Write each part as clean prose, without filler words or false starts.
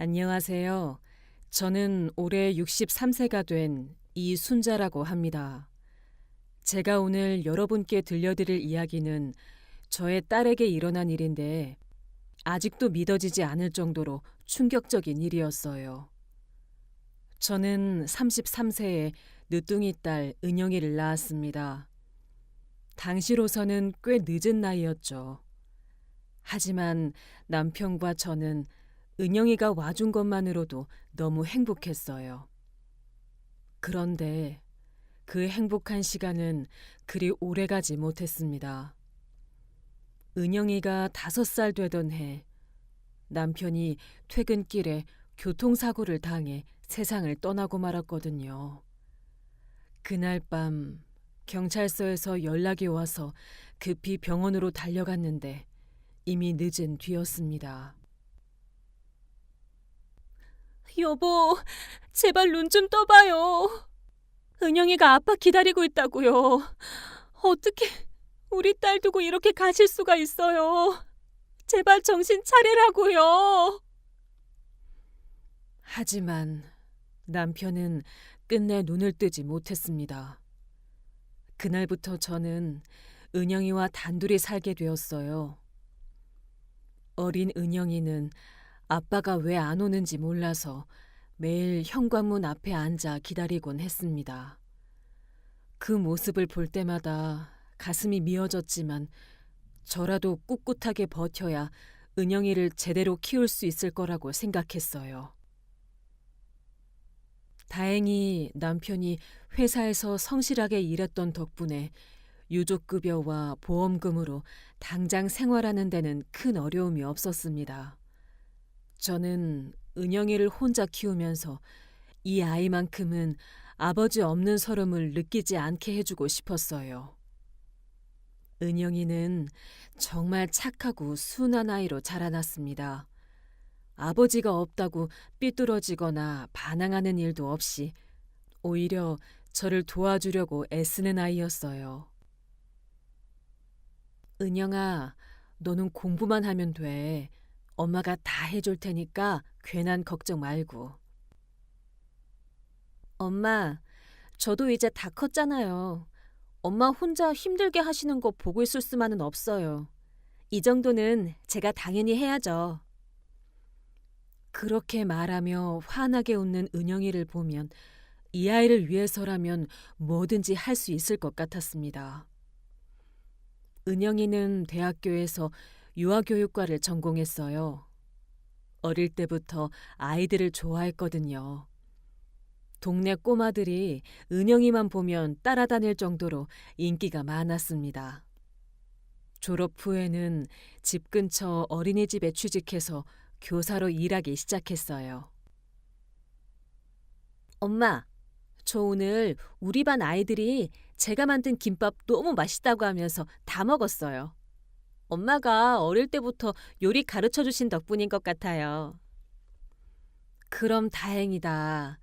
안녕하세요. 저는 올해 63세가 된 이순자라고 합니다. 제가 오늘 여러분께 들려드릴 이야기는 저의 딸에게 일어난 일인데 아직도 믿어지지 않을 정도로 충격적인 일이었어요. 저는 33세에 늦둥이 딸 은영이를 낳았습니다. 당시로서는 꽤 늦은 나이였죠. 하지만 남편과 저는 은영이가 와준 것만으로도 너무 행복했어요. 그런데 그 행복한 시간은 그리 오래가지 못했습니다. 은영이가 5살 되던 해 남편이 퇴근길에 교통사고를 당해 세상을 떠나고 말았거든요. 그날 밤 경찰서에서 연락이 와서 급히 병원으로 달려갔는데 이미 늦은 뒤였습니다. 여보, 제발 눈 좀 떠봐요. 은영이가 아빠 기다리고 있다고요. 어떻게 우리 딸 두고 이렇게 가실 수가 있어요. 제발 정신 차리라고요. 하지만 남편은 끝내 눈을 뜨지 못했습니다. 그날부터 저는 은영이와 단둘이 살게 되었어요. 어린 은영이는 아빠가 왜 안 오는지 몰라서 매일 현관문 앞에 앉아 기다리곤 했습니다. 그 모습을 볼 때마다 가슴이 미어졌지만 저라도 꿋꿋하게 버텨야 은영이를 제대로 키울 수 있을 거라고 생각했어요. 다행히 남편이 회사에서 성실하게 일했던 덕분에 유족급여와 보험금으로 당장 생활하는 데는 큰 어려움이 없었습니다. 저는 은영이를 혼자 키우면서 이 아이만큼은 아버지 없는 서름을 느끼지 않게 해주고 싶었어요. 은영이는 정말 착하고 순한 아이로 자라났습니다. 아버지가 없다고 삐뚤어지거나 반항하는 일도 없이 오히려 저를 도와주려고 애쓰는 아이였어요. 은영아, 너는 공부만 하면 돼. 엄마가 다 해줄 테니까 괜한 걱정 말고. 엄마, 저도 이제 다 컸잖아요. 엄마 혼자 힘들게 하시는 거 보고 있을 수만은 없어요. 이 정도는 제가 당연히 해야죠. 그렇게 말하며 환하게 웃는 은영이를 보면 이 아이를 위해서라면 뭐든지 할 수 있을 것 같았습니다. 은영이는 대학교에서 유아교육과를 전공했어요. 어릴 때부터 아이들을 좋아했거든요. 동네 꼬마들이 은영이만 보면 따라다닐 정도로 인기가 많았습니다. 졸업 후에는 집 근처 어린이집에 취직해서 교사로 일하기 시작했어요. 엄마, 저 오늘 우리 반 아이들이 제가 만든 김밥 너무 맛있다고 하면서 다 먹었어요. 엄마가 어릴 때부터 요리 가르쳐 주신 덕분인 것 같아요. 그럼 다행이다.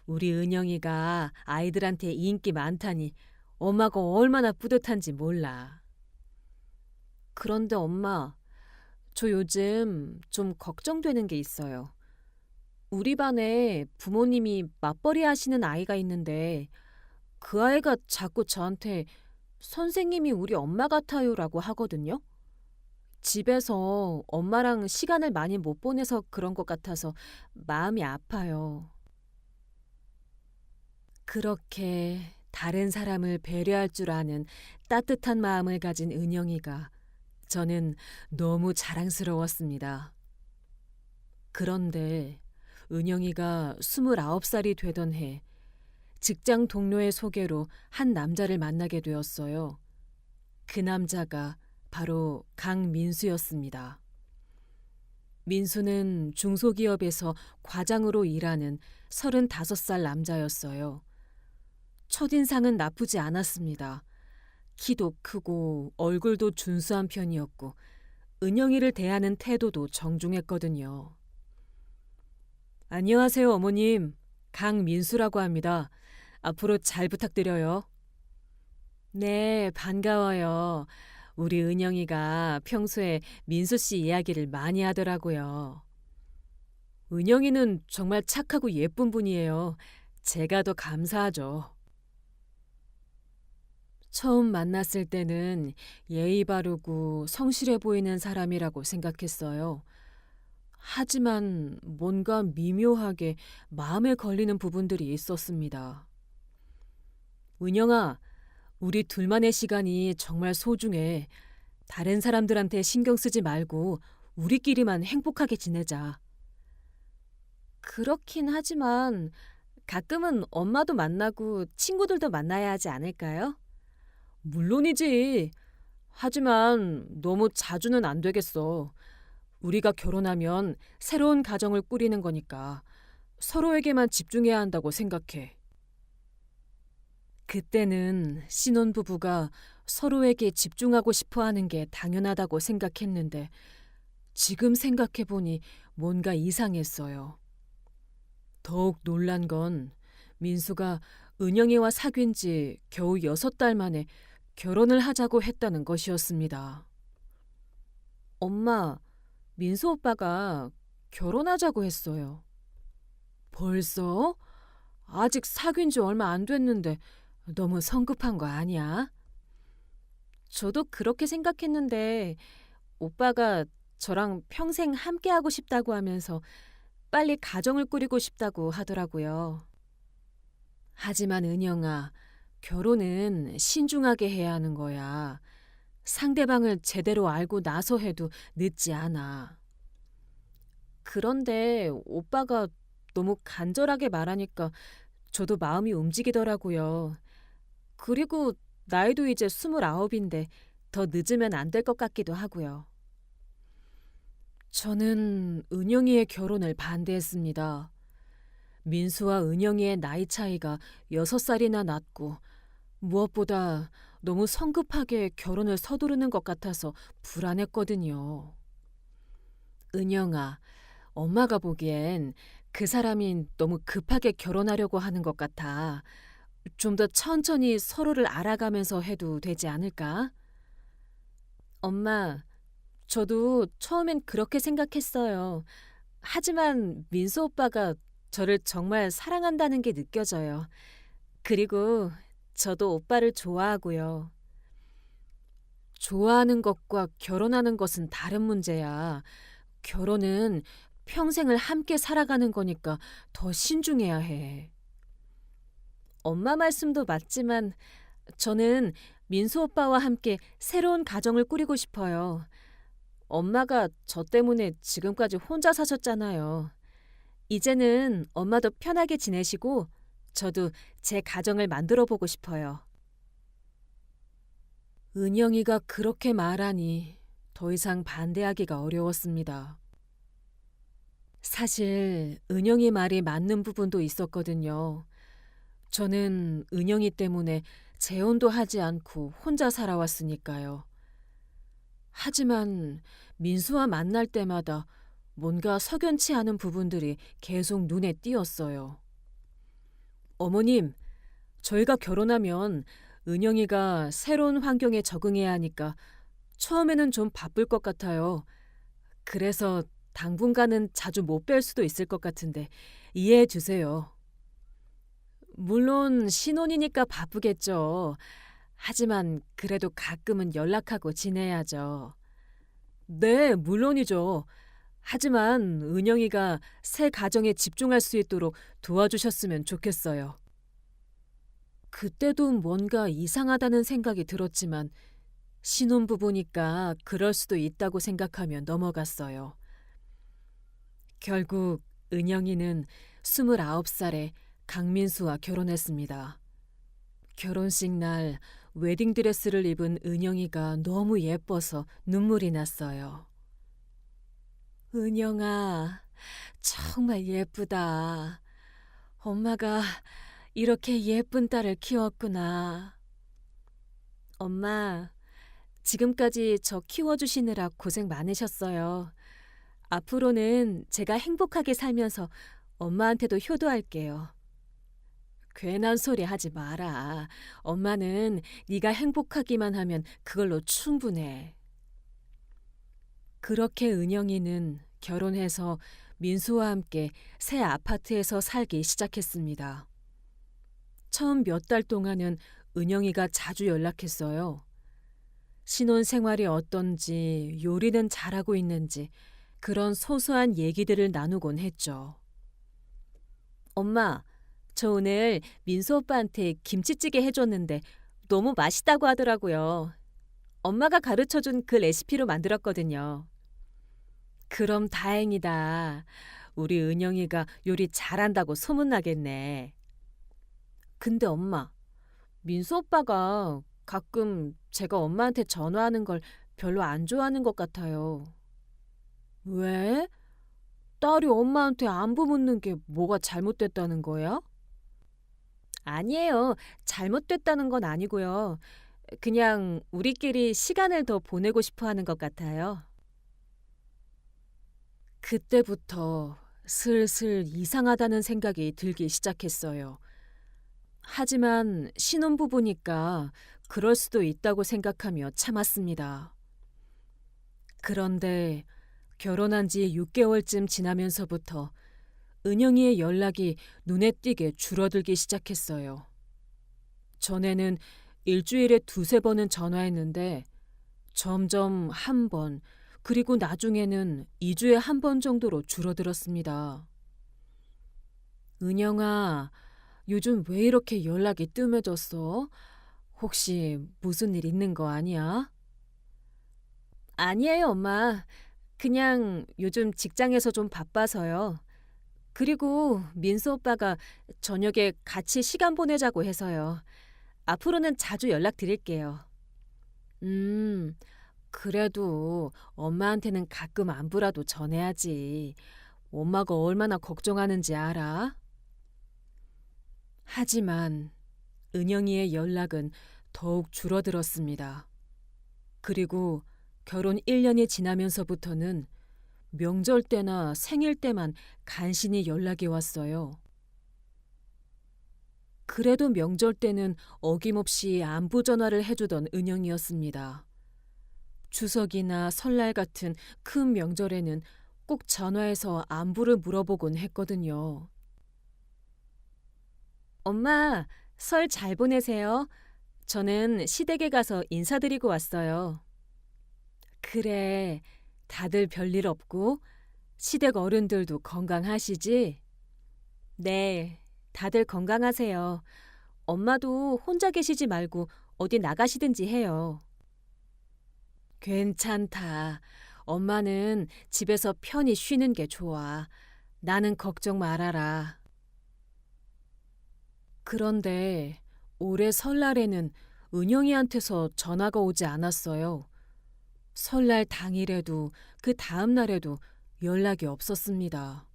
우리 은영이가 아이들한테 인기 많다니 엄마가 얼마나 뿌듯한지 몰라. 그런데 엄마, 저 요즘 좀 걱정되는 게 있어요. 우리 반에 부모님이 맞벌이 하시는 아이가 있는데 그 아이가 자꾸 저한테 선생님이 우리 엄마 같아요라고 하거든요. 집에서 엄마랑 시간을 많이 못 보내서 그런 것 같아서 마음이 아파요. 그렇게 다른 사람을 배려할 줄 아는 따뜻한 마음을 가진 은영이가 저는 너무 자랑스러웠습니다. 그런데 은영이가 29살이 되던 해 직장 동료의 소개로 한 남자를 만나게 되었어요. 그 남자가 바로 강민수였습니다. 민수는 중소기업에서 과장으로 일하는 35살 남자였어요. 첫인상은 나쁘지 않았습니다. 키도 크고 얼굴도 준수한 편이었고 은영이를 대하는 태도도 정중했거든요. 안녕하세요, 어머님. 강민수라고 합니다. 앞으로 잘 부탁드려요. 네, 반가워요. 우리 은영이가 평소에 민수 씨 이야기를 많이 하더라고요. 은영이는 정말 착하고 예쁜 분이에요. 제가 더 감사하죠. 처음 만났을 때는 예의 바르고 성실해 보이는 사람이라고 생각했어요. 하지만 뭔가 미묘하게 마음에 걸리는 부분들이 있었습니다. 은영아, 우리 둘만의 시간이 정말 소중해. 다른 사람들한테 신경 쓰지 말고 우리끼리만 행복하게 지내자. 그렇긴 하지만 가끔은 엄마도 만나고 친구들도 만나야 하지 않을까요? 물론이지. 하지만 너무 자주는 안 되겠어. 우리가 결혼하면 새로운 가정을 꾸리는 거니까 서로에게만 집중해야 한다고 생각해. 그때는 신혼부부가 서로에게 집중하고 싶어 하는 게 당연하다고 생각했는데 지금 생각해보니 뭔가 이상했어요. 더욱 놀란 건 민수가 은영이와 사귄 지 겨우 6달 만에 결혼을 하자고 했다는 것이었습니다. 엄마, 민수 오빠가 결혼하자고 했어요. 벌써? 아직 사귄 지 얼마 안 됐는데 너무 성급한 거 아니야? 저도 그렇게 생각했는데 오빠가 저랑 평생 함께하고 싶다고 하면서 빨리 가정을 꾸리고 싶다고 하더라고요. 하지만 은영아, 결혼은 신중하게 해야 하는 거야. 상대방을 제대로 알고 나서 해도 늦지 않아. 그런데 오빠가 너무 간절하게 말하니까 저도 마음이 움직이더라고요. 그리고 나이도 이제 29인데 더 늦으면 안 될 것 같기도 하고요. 저는 은영이의 결혼을 반대했습니다. 민수와 은영이의 나이 차이가 6살이나 났고 무엇보다 너무 성급하게 결혼을 서두르는 것 같아서 불안했거든요. 은영아, 엄마가 보기엔 그 사람이 너무 급하게 결혼하려고 하는 것 같아. 좀 더 천천히 서로를 알아가면서 해도 되지 않을까? 엄마, 저도 처음엔 그렇게 생각했어요. 하지만 민수 오빠가 저를 정말 사랑한다는 게 느껴져요. 그리고 저도 오빠를 좋아하고요. 좋아하는 것과 결혼하는 것은 다른 문제야. 결혼은 평생을 함께 살아가는 거니까 더 신중해야 해. 엄마 말씀도 맞지만 저는 민수 오빠와 함께 새로운 가정을 꾸리고 싶어요. 엄마가 저 때문에 지금까지 혼자 사셨잖아요. 이제는 엄마도 편하게 지내시고 저도 제 가정을 만들어 보고 싶어요. 은영이가 그렇게 말하니 더 이상 반대하기가 어려웠습니다. 사실 은영이 말이 맞는 부분도 있었거든요. 저는 은영이 때문에 재혼도 하지 않고 혼자 살아왔으니까요. 하지만 민수와 만날 때마다 뭔가 석연치 않은 부분들이 계속 눈에 띄었어요. 어머님, 저희가 결혼하면 은영이가 새로운 환경에 적응해야 하니까 처음에는 좀 바쁠 것 같아요. 그래서 당분간은 자주 못 뵐 수도 있을 것 같은데 이해해 주세요. 물론 신혼이니까 바쁘겠죠. 하지만 그래도 가끔은 연락하고 지내야죠. 네, 물론이죠. 하지만 은영이가 새 가정에 집중할 수 있도록 도와주셨으면 좋겠어요. 그때도 뭔가 이상하다는 생각이 들었지만 신혼부부니까 그럴 수도 있다고 생각하며 넘어갔어요. 결국 은영이는 29살에 강민수와 결혼했습니다. 결혼식 날 웨딩드레스를 입은 은영이가 너무 예뻐서 눈물이 났어요. 은영아, 정말 예쁘다. 엄마가 이렇게 예쁜 딸을 키웠구나. 엄마, 지금까지 저 키워주시느라 고생 많으셨어요. 앞으로는 제가 행복하게 살면서 엄마한테도 효도할게요. 괜한 소리 하지 마라. 엄마는 네가 행복하기만 하면 그걸로 충분해. 그렇게 은영이는 결혼해서 민수와 함께 새 아파트에서 살기 시작했습니다. 처음 몇 달 동안은 은영이가 자주 연락했어요. 신혼 생활이 어떤지, 요리는 잘하고 있는지 그런 소소한 얘기들을 나누곤 했죠. 엄마, 저 오늘 민수 오빠한테 김치찌개 해줬는데 너무 맛있다고 하더라고요. 엄마가 가르쳐준 그 레시피로 만들었거든요. 그럼 다행이다. 우리 은영이가 요리 잘한다고 소문나겠네. 근데 엄마, 민수 오빠가 가끔 제가 엄마한테 전화하는 걸 별로 안 좋아하는 것 같아요. 왜? 딸이 엄마한테 안부 묻는 게 뭐가 잘못됐다는 거야? 아니에요. 잘못됐다는 건 아니고요. 그냥 우리끼리 시간을 더 보내고 싶어 하는 것 같아요. 그때부터 슬슬 이상하다는 생각이 들기 시작했어요. 하지만 신혼부부니까 그럴 수도 있다고 생각하며 참았습니다. 그런데 결혼한 지 6개월쯤 지나면서부터 은영이의 연락이 눈에 띄게 줄어들기 시작했어요. 전에는 일주일에 두세 번은 전화했는데 점점 한 번, 그리고 나중에는 2주에 한 번 정도로 줄어들었습니다. 은영아, 요즘 왜 이렇게 연락이 뜸해졌어? 혹시 무슨 일 있는 거 아니야? 아니에요, 엄마. 그냥 요즘 직장에서 좀 바빠서요. 그리고 민수 오빠가 저녁에 같이 시간 보내자고 해서요. 앞으로는 자주 연락드릴게요. 음, 그래도 엄마한테는 가끔 안부라도 전해야지. 엄마가 얼마나 걱정하는지 알아? 하지만 은영이의 연락은 더욱 줄어들었습니다. 그리고 결혼 1년이 지나면서부터는 명절 때나 생일 때만 간신히 연락이 왔어요. 그래도 명절 때는 어김없이 안부 전화를 해주던 은영이었습니다. 추석이나 설날 같은 큰 명절에는 꼭 전화해서 안부를 물어보곤 했거든요. 엄마, 설 잘 보내세요. 저는 시댁에 가서 인사드리고 왔어요. 그래, 다들 별일 없고 시댁 어른들도 건강하시지? 네, 다들 건강하세요. 엄마도 혼자 계시지 말고 어디 나가시든지 해요. 괜찮다. 엄마는 집에서 편히 쉬는 게 좋아. 나는 걱정 말아라. 그런데 올해 설날에는 은영이한테서 전화가 오지 않았어요. 설날 당일에도 그 다음 날에도 연락이 없었습니다.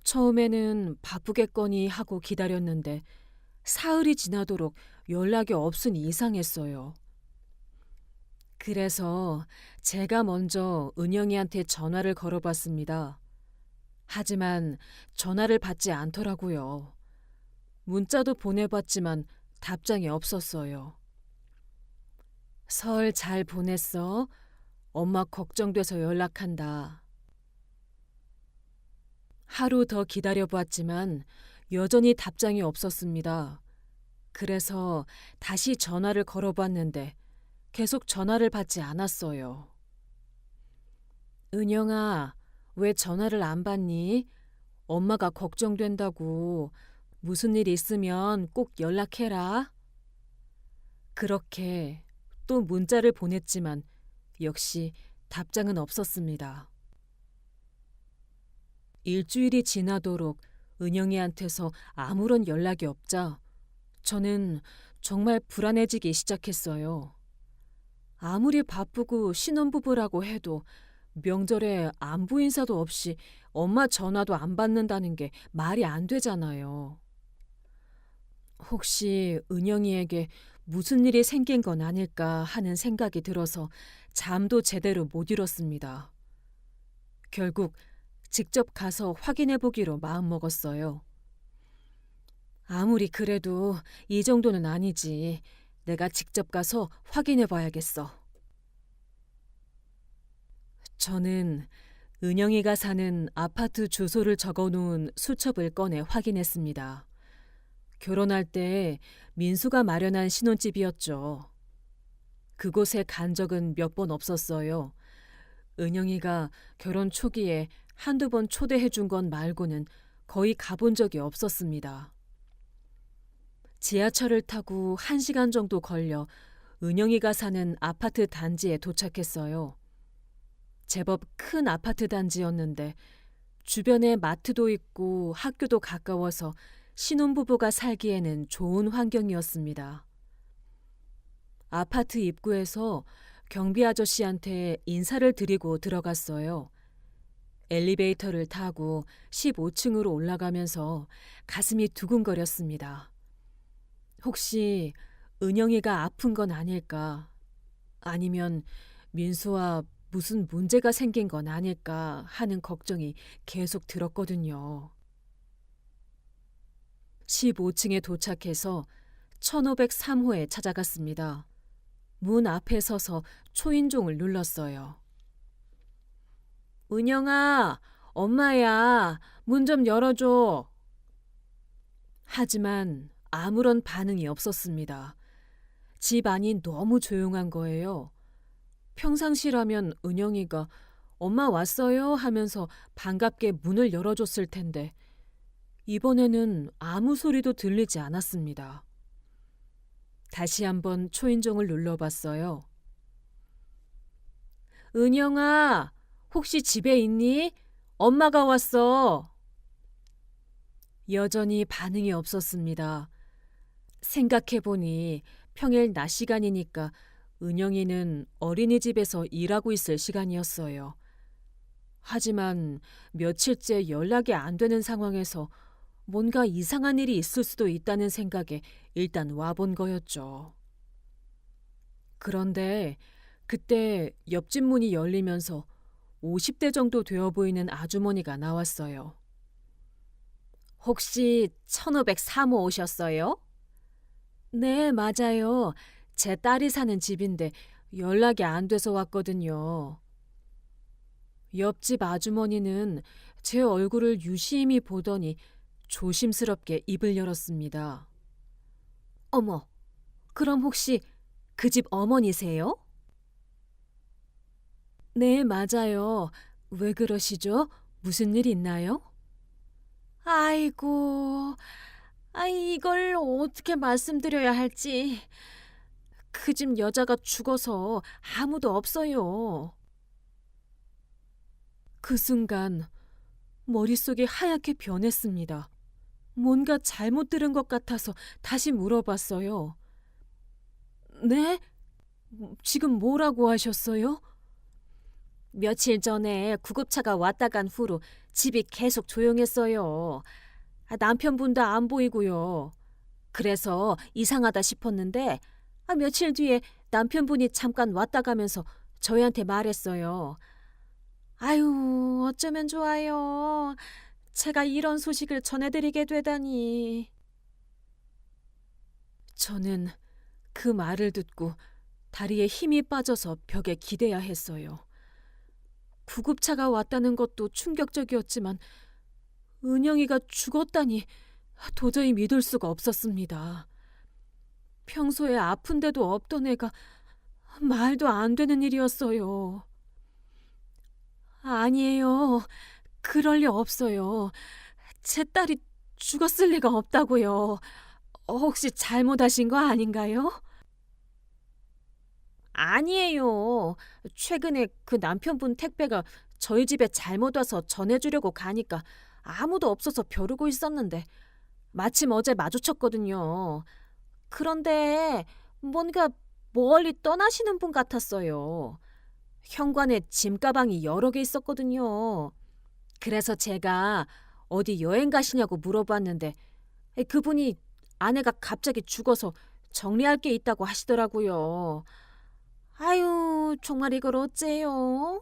처음에는 바쁘겠거니 하고 기다렸는데 사흘이 지나도록 연락이 없으니 이상했어요. 그래서 제가 먼저 은영이한테 전화를 걸어봤습니다. 하지만 전화를 받지 않더라고요. 문자도 보내봤지만 답장이 없었어요. 설 잘 보냈어? 엄마 걱정돼서 연락한다. 하루 더 기다려보았지만 여전히 답장이 없었습니다. 그래서 다시 전화를 걸어봤는데 계속 전화를 받지 않았어요. 은영아, 왜 전화를 안 받니? 엄마가 걱정된다고. 무슨 일 있으면 꼭 연락해라. 그렇게 또 문자를 보냈지만 역시 답장은 없었습니다. 일주일이 지나도록 은영이한테서 아무런 연락이 없자 저는 정말 불안해지기 시작했어요. 아무리 바쁘고 신혼부부라고 해도 명절에 안부 인사도 없이 엄마 전화도 안 받는다는 게 말이 안 되잖아요. 혹시 은영이에게 무슨 일이 생긴 건 아닐까 하는 생각이 들어서 잠도 제대로 못 이뤘습니다. 결국 직접 가서 확인해 보기로 마음먹었어요. 아무리 그래도 이 정도는 아니지. 내가 직접 가서 확인해 봐야겠어. 저는 은영이가 사는 아파트 주소를 적어놓은 수첩을 꺼내 확인했습니다. 결혼할 때 민수가 마련한 신혼집이었죠. 그곳에 간 적은 몇 번 없었어요. 은영이가 결혼 초기에 한두 번 초대해 준 건 말고는 거의 가본 적이 없었습니다. 지하철을 타고 1시간 정도 걸려 은영이가 사는 아파트 단지에 도착했어요. 제법 큰 아파트 단지였는데 주변에 마트도 있고 학교도 가까워서 신혼부부가 살기에는 좋은 환경이었습니다. 아파트 입구에서 경비 아저씨한테 인사를 드리고 들어갔어요. 엘리베이터를 타고 15층으로 올라가면서 가슴이 두근거렸습니다. 혹시 은영이가 아픈 건 아닐까? 아니면 민수와 무슨 문제가 생긴 건 아닐까 하는 걱정이 계속 들었거든요. 15층에 도착해서 1503호에 찾아갔습니다. 문 앞에 서서 초인종을 눌렀어요. 은영아, 엄마야, 문 좀 열어줘. 하지만 아무런 반응이 없었습니다. 집 안이 너무 조용한 거예요. 평상시라면 은영이가 엄마 왔어요 하면서 반갑게 문을 열어줬을 텐데 이번에는 아무 소리도 들리지 않았습니다. 다시 한번 초인종을 눌러봤어요. 은영아, 혹시 집에 있니? 엄마가 왔어. 여전히 반응이 없었습니다. 생각해보니 평일 낮 시간이니까 은영이는 어린이집에서 일하고 있을 시간이었어요. 하지만 며칠째 연락이 안 되는 상황에서 뭔가 이상한 일이 있을 수도 있다는 생각에 일단 와본 거였죠. 그런데 그때 옆집 문이 열리면서 50대 정도 되어 보이는 아주머니가 나왔어요. 혹시 1503호 오셨어요? 네, 맞아요. 제 딸이 사는 집인데 연락이 안 돼서 왔거든요. 옆집 아주머니는 제 얼굴을 유심히 보더니 조심스럽게 입을 열었습니다. 어머, 그럼 혹시 그 집 어머니세요? 네, 맞아요. 왜 그러시죠? 무슨 일 있나요? 아이고, 이걸 어떻게 말씀드려야 할지. 그 집 여자가 죽어서 아무도 없어요. 그 순간 머릿속이 하얗게 변했습니다. 뭔가 잘못 들은 것 같아서 다시 물어봤어요. 네? 지금 뭐라고 하셨어요? 며칠 전에 구급차가 왔다 간 후로 집이 계속 조용했어요. 남편분도 안 보이고요. 그래서 이상하다 싶었는데 며칠 뒤에 남편분이 잠깐 왔다 가면서 저희한테 말했어요. 아유, 어쩌면 좋아요. 제가 이런 소식을 전해드리게 되다니. 저는 그 말을 듣고 다리에 힘이 빠져서 벽에 기대야 했어요. 구급차가 왔다는 것도 충격적이었지만 은영이가 죽었다니 도저히 믿을 수가 없었습니다. 평소에 아픈 데도 없던 애가 말도 안 되는 일이었어요. 아니에요. 그럴 리 없어요. 제 딸이 죽었을 리가 없다고요. 혹시 잘못하신 거 아닌가요? 아니에요. 최근에 그 남편분 택배가 저희 집에 잘못 와서 전해주려고 가니까 아무도 없어서 벼르고 있었는데 마침 어제 마주쳤거든요. 그런데 뭔가 멀리 떠나시는 분 같았어요. 현관에 짐 가방이 여러 개 있었거든요. 그래서 제가 어디 여행 가시냐고 물어봤는데 그분이 아내가 갑자기 죽어서 정리할 게 있다고 하시더라고요. 아유, 정말 이걸 어째요?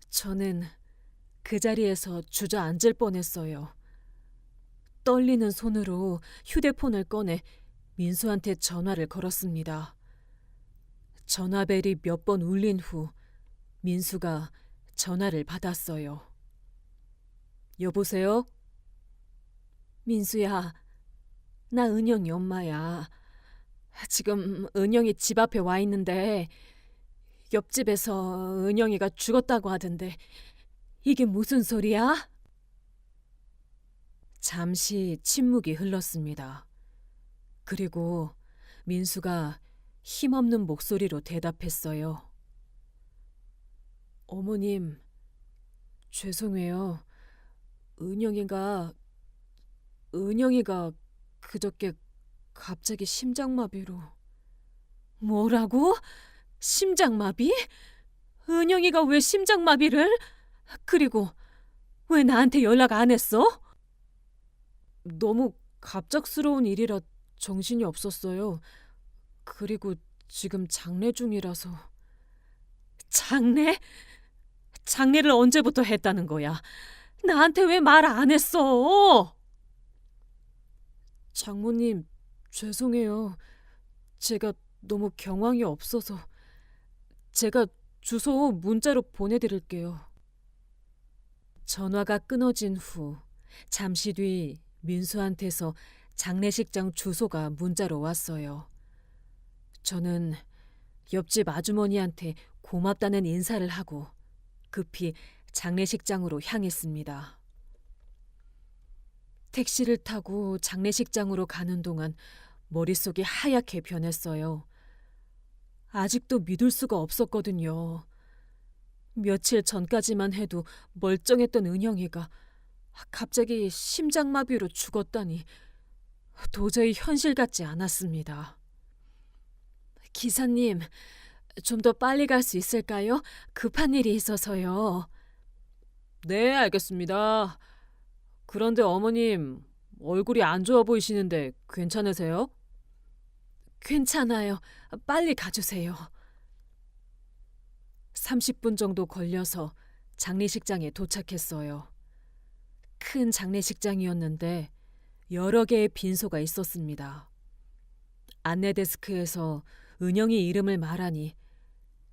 저는 그 자리에서 주저앉을 뻔했어요. 떨리는 손으로 휴대폰을 꺼내 민수한테 전화를 걸었습니다. 전화벨이 몇 번 울린 후 민수가 전화를 받았어요. 여보세요? 민수야, 나 은영이 엄마야. 지금 은영이 집 앞에 와 있는데 옆집에서 은영이가 죽었다고 하던데 이게 무슨 소리야? 잠시 침묵이 흘렀습니다. 그리고 민수가 힘없는 목소리로 대답했어요. 어머님, 죄송해요. 은영이가 그저께 갑자기 심장마비로. 뭐라고? 심장마비? 은영이가 왜 심장마비를? 그리고 왜 나한테 연락 안 했어? 너무 갑작스러운 일이라 정신이 없었어요. 그리고 지금 장례 중이라서. 장례? 장례를 언제부터 했다는 거야? 나한테 왜 말 안 했어? 장모님, 죄송해요. 제가 너무 경황이 없어서. 제가 주소 문자로 보내드릴게요. 전화가 끊어진 후 잠시 뒤 민수한테서 장례식장 주소가 문자로 왔어요. 저는 옆집 아주머니한테 고맙다는 인사를 하고 급히 장례식장으로 향했습니다. 택시를 타고 장례식장으로 가는 동안 머릿속이 하얗게 변했어요. 아직도 믿을 수가 없었거든요. 며칠 전까지만 해도 멀쩡했던 은영이가 갑자기 심장마비로 죽었다니 도저히 현실 같지 않았습니다. 기사님, 좀 더 빨리 갈 수 있을까요? 급한 일이 있어서요. 네, 알겠습니다. 그런데 어머님, 얼굴이 안 좋아 보이시는데 괜찮으세요? 괜찮아요. 빨리 가주세요. 30분 정도 걸려서 장례식장에 도착했어요. 큰 장례식장이었는데 여러 개의 빈소가 있었습니다. 안내 데스크에서 은영이 이름을 말하니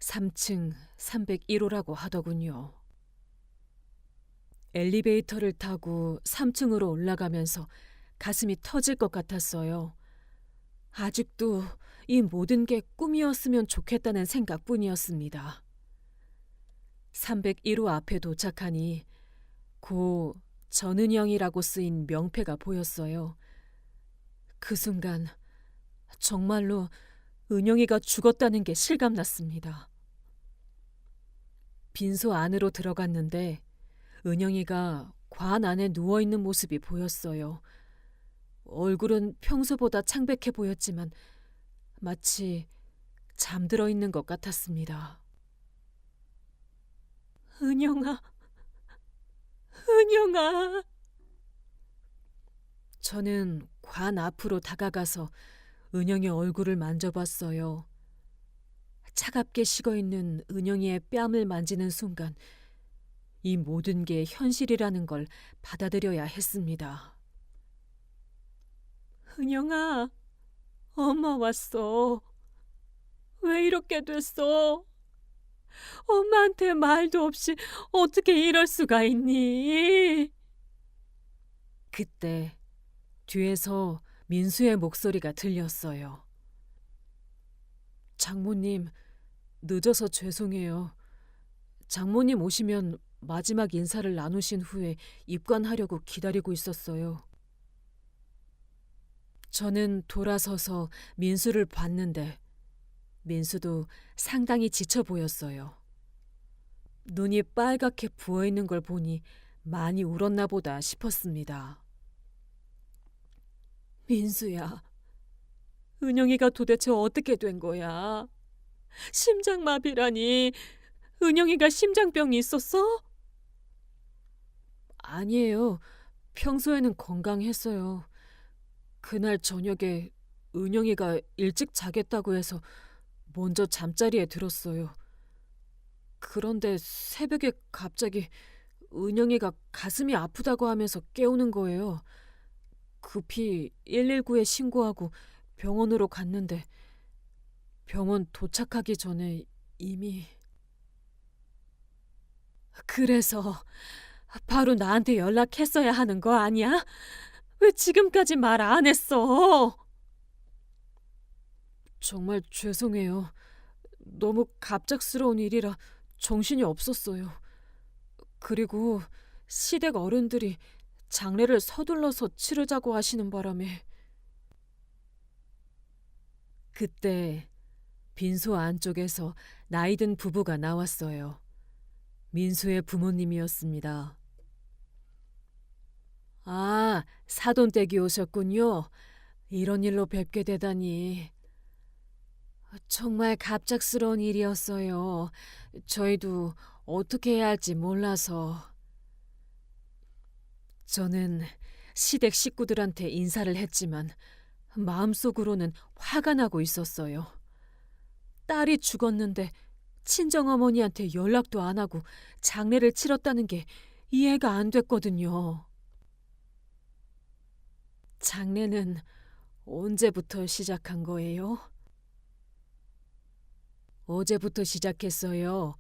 3층 301호라고 하더군요. 엘리베이터를 타고 3층으로 올라가면서 가슴이 터질 것 같았어요. 아직도 이 모든 게 꿈이었으면 좋겠다는 생각뿐이었습니다. 301호 앞에 도착하니 고 전은영이라고 쓰인 명패가 보였어요. 그 순간 정말로 은영이가 죽었다는 게 실감났습니다. 빈소 안으로 들어갔는데 은영이가 관 안에 누워있는 모습이 보였어요. 얼굴은 평소보다 창백해 보였지만 마치 잠들어 있는 것 같았습니다. 은영아, 은영아. 저는 관 앞으로 다가가서 은영의 얼굴을 만져봤어요. 차갑게 식어있는 은영이의 뺨을 만지는 순간 이 모든 게 현실이라는 걸 받아들여야 했습니다. 은영아, 엄마 왔어. 왜 이렇게 됐어? 엄마한테 말도 없이 어떻게 이럴 수가 있니? 그때 뒤에서 민수의 목소리가 들렸어요. 장모님, 늦어서 죄송해요. 장모님 오시면 마지막 인사를 나누신 후에 입관하려고 기다리고 있었어요. 저는 돌아서서 민수를 봤는데 민수도 상당히 지쳐 보였어요. 눈이 빨갛게 부어있는 걸 보니 많이 울었나 보다 싶었습니다. 민수야, 은영이가 도대체 어떻게 된 거야? 심장마비라니. 은영이가 심장병이 있었어? 아니에요. 평소에는 건강했어요. 그날 저녁에 은영이가 일찍 자겠다고 해서 먼저 잠자리에 들었어요. 그런데 새벽에 갑자기 은영이가 가슴이 아프다고 하면서 깨우는 거예요. 급히 119에 신고하고 병원으로 갔는데 병원 도착하기 전에 이미... 그래서 바로 나한테 연락했어야 하는 거 아니야? 왜 지금까지 말 안 했어? 정말 죄송해요. 너무 갑작스러운 일이라 정신이 없었어요. 그리고 시댁 어른들이 장례를 서둘러서 치르자고 하시는 바람에 그때 빈소 안쪽에서 나이든 부부가 나왔어요. 민수의 부모님이었습니다. 아, 사돈댁이 오셨군요. 이런 일로 뵙게 되다니. 정말 갑작스러운 일이었어요. 저희도 어떻게 해야 할지 몰라서. 저는 시댁 식구들한테 인사를 했지만 마음속으로는 화가 나고 있었어요. 딸이 죽었는데 친정어머니한테 연락도 안 하고 장례를 치렀다는 게 이해가 안 됐거든요. 장례는 언제부터 시작한 거예요? 어제부터 시작했어요.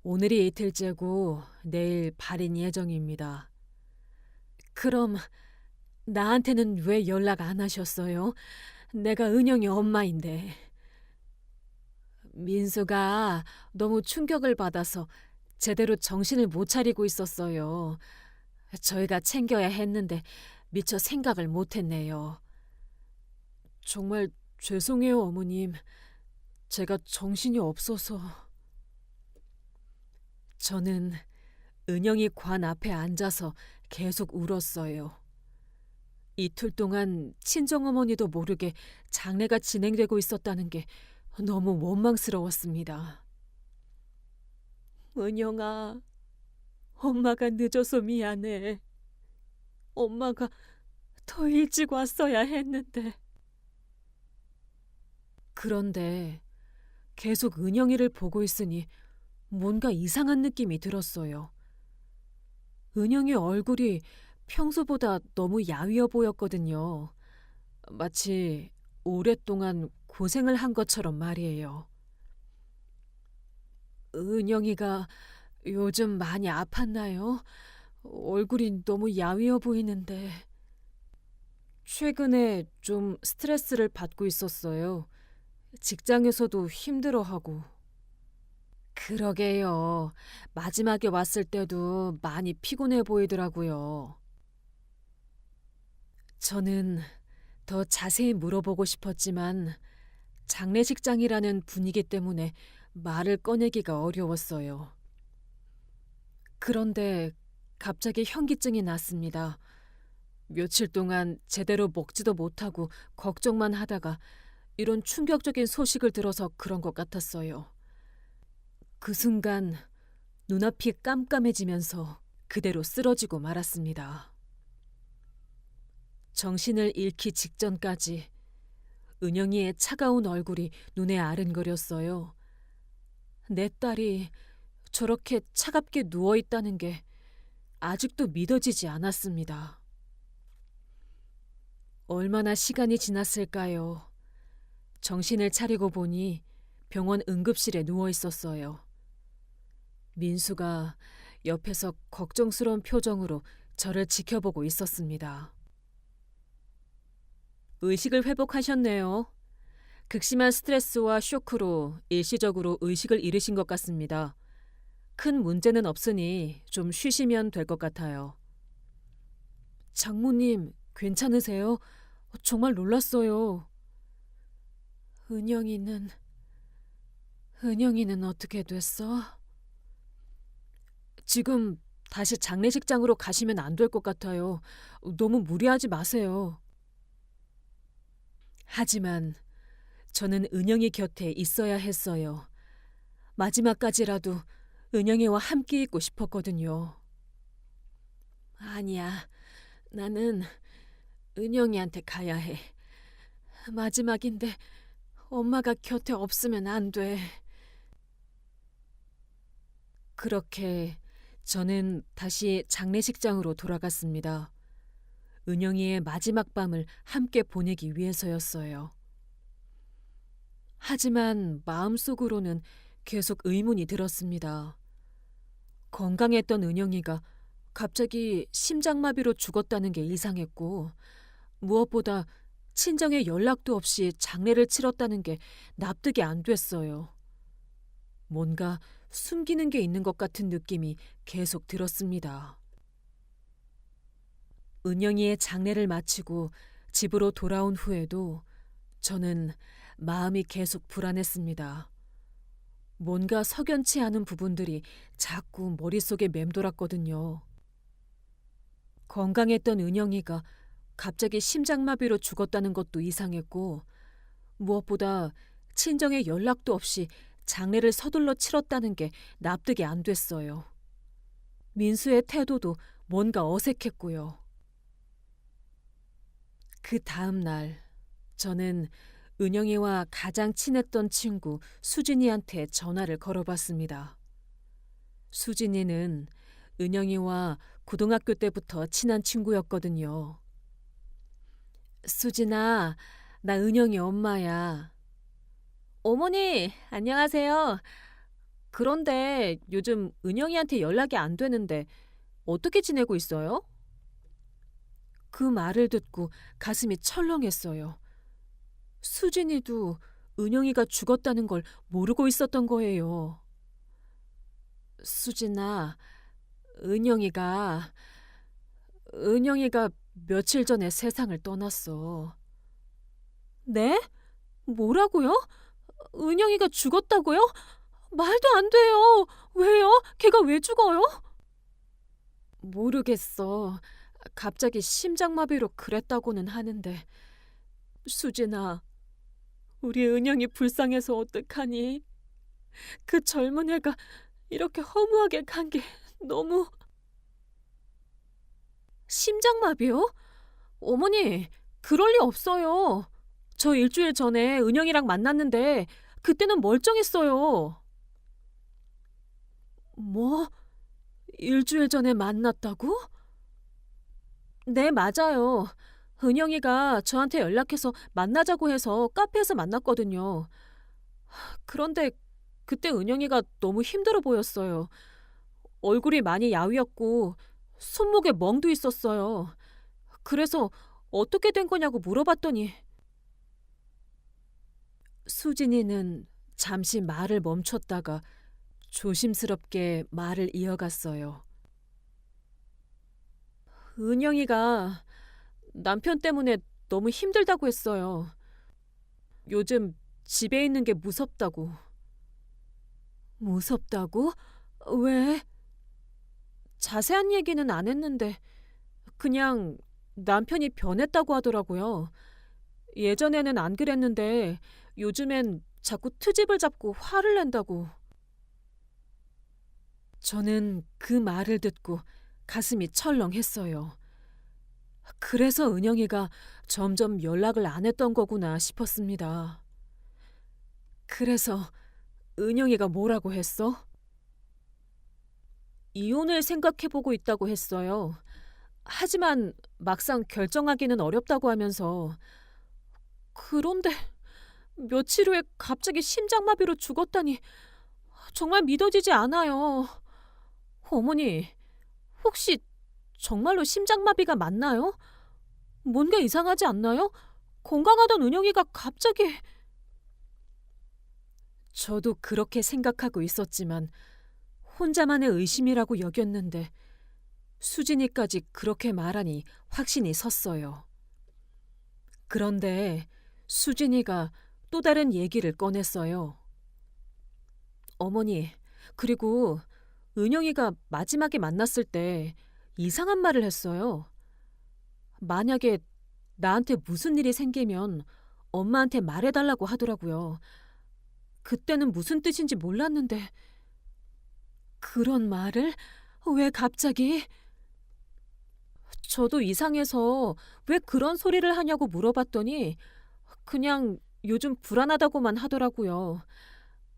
오늘이 이틀째고 내일 발인 예정입니다. 그럼 나한테는 왜 연락 안 하셨어요? 내가 은영이 엄마인데. 민수가 너무 충격을 받아서 제대로 정신을 못 차리고 있었어요. 저희가 챙겨야 했는데 미처 생각을 못 했네요. 정말 죄송해요, 어머님. 제가 정신이 없어서. 저는 은영이 관 앞에 앉아서 계속 울었어요. 이틀 동안 친정어머니도 모르게 장례가 진행되고 있었다는 게 너무 원망스러웠습니다. 은영아, 엄마가 늦어서 미안해. 엄마가 더 일찍 왔어야 했는데. 그런데 계속 은영이를 보고 있으니 뭔가 이상한 느낌이 들었어요. 은영이 얼굴이 평소보다 너무 야위어 보였거든요. 마치 오랫동안 고생을 한 것처럼 말이에요. 은영이가 요즘 많이 아팠나요? 얼굴이 너무 야위어 보이는데. 최근에 좀 스트레스를 받고 있었어요. 직장에서도 힘들어하고. 그러게요. 마지막에 왔을 때도 많이 피곤해 보이더라고요. 저는 더 자세히 물어보고 싶었지만 장례식장이라는 분위기 때문에 말을 꺼내기가 어려웠어요. 그런데 갑자기 현기증이 났습니다. 며칠 동안 제대로 먹지도 못하고 걱정만 하다가 이런 충격적인 소식을 들어서 그런 것 같았어요. 그 순간 눈앞이 깜깜해지면서 그대로 쓰러지고 말았습니다. 정신을 잃기 직전까지 은영이의 차가운 얼굴이 눈에 아른거렸어요. 내 딸이 저렇게 차갑게 누워있다는 게 아직도 믿어지지 않았습니다. 얼마나 시간이 지났을까요? 정신을 차리고 보니 병원 응급실에 누워 있었어요. 민수가 옆에서 걱정스러운 표정으로 저를 지켜보고 있었습니다. 의식을 회복하셨네요. 극심한 스트레스와 쇼크로 일시적으로 의식을 잃으신 것 같습니다. 큰 문제는 없으니 좀 쉬시면 될 것 같아요. 장모님, 괜찮으세요? 정말 놀랐어요. 은영이는 어떻게 됐어? 지금 다시 장례식장으로 가시면 안 될 것 같아요. 너무 무리하지 마세요. 하지만 저는 은영이 곁에 있어야 했어요. 마지막까지라도 은영이와 함께 있고 싶었거든요. 아니야, 나는 은영이한테 가야 해. 마지막인데 엄마가 곁에 없으면 안 돼. 그렇게 저는 다시 장례식장으로 돌아갔습니다. 은영이의 마지막 밤을 함께 보내기 위해서였어요. 하지만 마음속으로는 계속 의문이 들었습니다. 건강했던 은영이가 갑자기 심장마비로 죽었다는 게 이상했고, 무엇보다 친정에 연락도 없이 장례를 치렀다는 게 납득이 안 됐어요. 뭔가 숨기는 게 있는 것 같은 느낌이 계속 들었습니다. 은영이의 장례를 마치고 집으로 돌아온 후에도 저는 마음이 계속 불안했습니다. 뭔가 석연치 않은 부분들이 자꾸 머릿속에 맴돌았거든요. 건강했던 은영이가 갑자기 심장마비로 죽었다는 것도 이상했고, 무엇보다 친정에 연락도 없이 장례를 서둘러 치렀다는 게 납득이 안 됐어요. 민수의 태도도 뭔가 어색했고요. 그 다음 날 저는 은영이와 가장 친했던 친구 수진이한테 전화를 걸어봤습니다. 수진이는 은영이와 고등학교 때부터 친한 친구였거든요. 수진아, 나 은영이 엄마야. 어머니, 안녕하세요. 그런데 요즘 은영이한테 연락이 안 되는데 어떻게 지내고 있어요? 그 말을 듣고 가슴이 철렁했어요. 수진이도 은영이가 죽었다는 걸 모르고 있었던 거예요. 수진아, 은영이가 며칠 전에 세상을 떠났어. 네? 뭐라고요? 은영이가 죽었다고요? 말도 안 돼요. 왜요? 걔가 왜 죽어요? 모르겠어. 갑자기 심장마비로 그랬다고는 하는데. 수진아, 우리 은영이 불쌍해서 어떡하니? 그 젊은 애가 이렇게 허무하게 간 게 너무... 심장마비요? 어머니, 그럴 리 없어요. 저 일주일 전에 은영이랑 만났는데 그때는 멀쩡했어요. 뭐? 일주일 전에 만났다고? 네, 맞아요. 은영이가 저한테 연락해서 만나자고 해서 카페에서 만났거든요. 그런데 그때 은영이가 너무 힘들어 보였어요. 얼굴이 많이 야위었고 손목에 멍도 있었어요. 그래서 어떻게 된 거냐고 물어봤더니 수진이는 잠시 말을 멈췄다가 조심스럽게 말을 이어갔어요. 은영이가 남편 때문에 너무 힘들다고 했어요. 요즘 집에 있는 게 무섭다고. 무섭다고? 왜? 자세한 얘기는 안 했는데 그냥 남편이 변했다고 하더라고요. 예전에는 안 그랬는데 요즘엔 자꾸 트집을 잡고 화를 낸다고. 저는 그 말을 듣고 가슴이 철렁했어요. 그래서 은영이가 점점 연락을 안 했던 거구나 싶었습니다. 그래서 은영이가 뭐라고 했어? 이혼을 생각해보고 있다고 했어요. 하지만 막상 결정하기는 어렵다고 하면서. 그런데 며칠 후에 갑자기 심장마비로 죽었다니 정말 믿어지지 않아요. 어머니, 혹시 정말로 심장마비가 맞나요? 뭔가 이상하지 않나요? 건강하던 은영이가 갑자기... 저도 그렇게 생각하고 있었지만 혼자만의 의심이라고 여겼는데 수진이까지 그렇게 말하니 확신이 섰어요. 그런데 수진이가 또 다른 얘기를 꺼냈어요. 어머니, 그리고 은영이가 마지막에 만났을 때 이상한 말을 했어요. 만약에 나한테 무슨 일이 생기면 엄마한테 말해달라고 하더라고요. 그때는 무슨 뜻인지 몰랐는데 그런 말을? 왜 갑자기? 저도 이상해서 왜 그런 소리를 하냐고 물어봤더니 그냥 요즘 불안하다고만 하더라고요.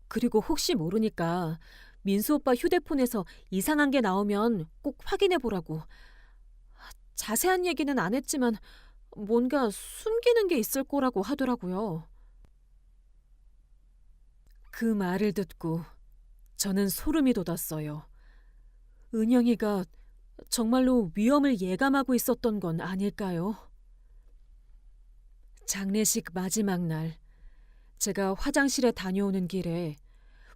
그리고 혹시 모르니까 민수 오빠 휴대폰에서 이상한 게 나오면 꼭 확인해 보라고. 자세한 얘기는 안 했지만 뭔가 숨기는 게 있을 거라고 하더라고요. 그 말을 듣고 저는 소름이 돋았어요. 은영이가 정말로 위험을 예감하고 있었던 건 아닐까요? 장례식 마지막 날, 제가 화장실에 다녀오는 길에